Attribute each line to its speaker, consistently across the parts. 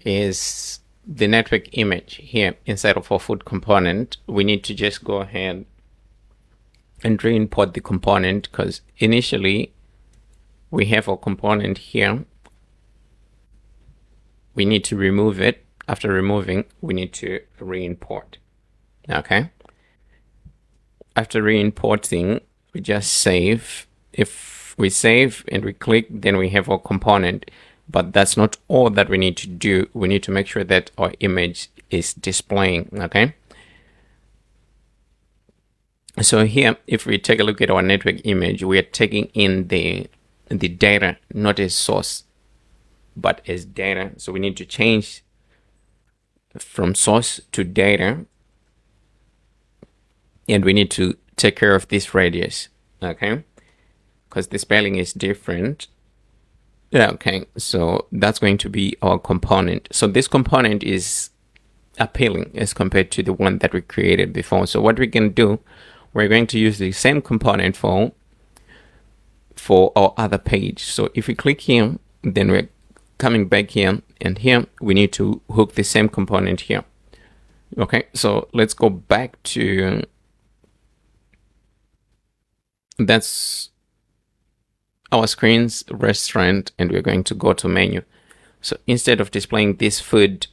Speaker 1: is the network image here inside of our food component. We need to just go ahead and re-import the component, because initially we have our component here. We need to remove it. After removing, we need to re-import. Okay. After re-importing, we just save. If we save and we click, then we have our component. But that's not all that we need to do. We need to make sure that our image is displaying. Okay. So here, if we take a look at our network image, we are taking in the data, not as source, but as data. So we need to change from source to data, and we need to take care of this radius, okay, because the spelling is different. Okay, so that's going to be our component. So this component is appealing as compared to the one that we created before. So what we can do, we're going to use the same component for our other page. So if we click here, then we're coming back here, and here we need to hook the same component here. Okay, so let's go back to, that's our screen's restaurant, and we're going to go to menu. So instead of displaying this food,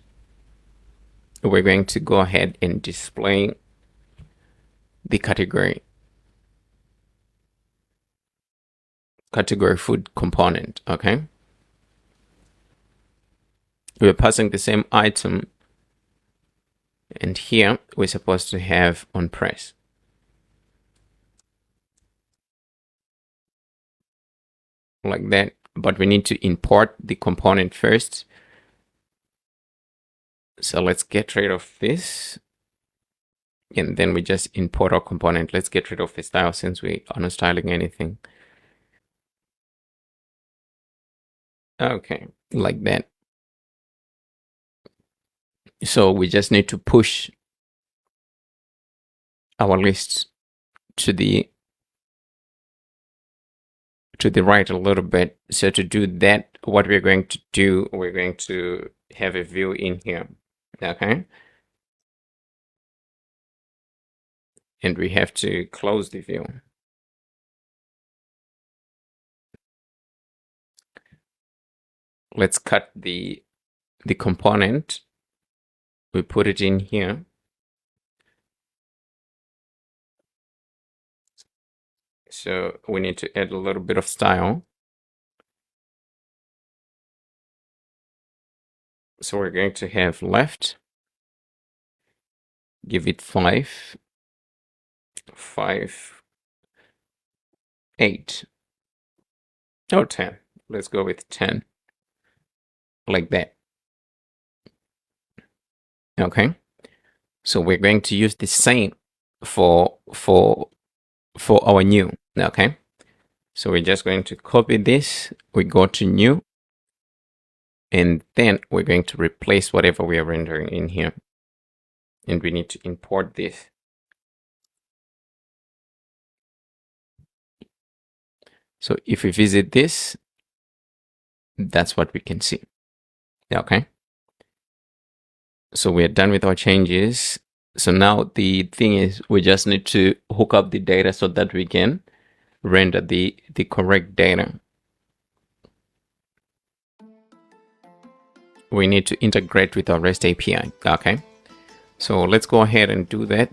Speaker 1: we're going to go ahead and display the category food component. Okay, we're passing the same item, and here we're supposed to have on press. Like that, but we need to import the component first. So let's get rid of this, and then we just import our component. Let's get rid of the style since we are not styling anything. Okay, like that. So we just need to push our list to the right a little bit. So to do that, what we're going to do, we're going to have a view in here. Okay, and we have to close the view. Let's cut the component. We put it in here. So we need to add a little bit of style. So we're going to have left, give it 5, 5, 8, or 10. Let's go with 10, like that. Okay. So we're going to use the same for our new. Okay. So we're just going to copy this. We go to new, and then we're going to replace whatever we are rendering in here. And we need to import this. So if we visit this, that's what we can see. Okay. So we're done with our changes. So now the thing is, we just need to hook up the data so that we can render the correct data. We need to integrate with our REST API. Okay. So let's go ahead and do that.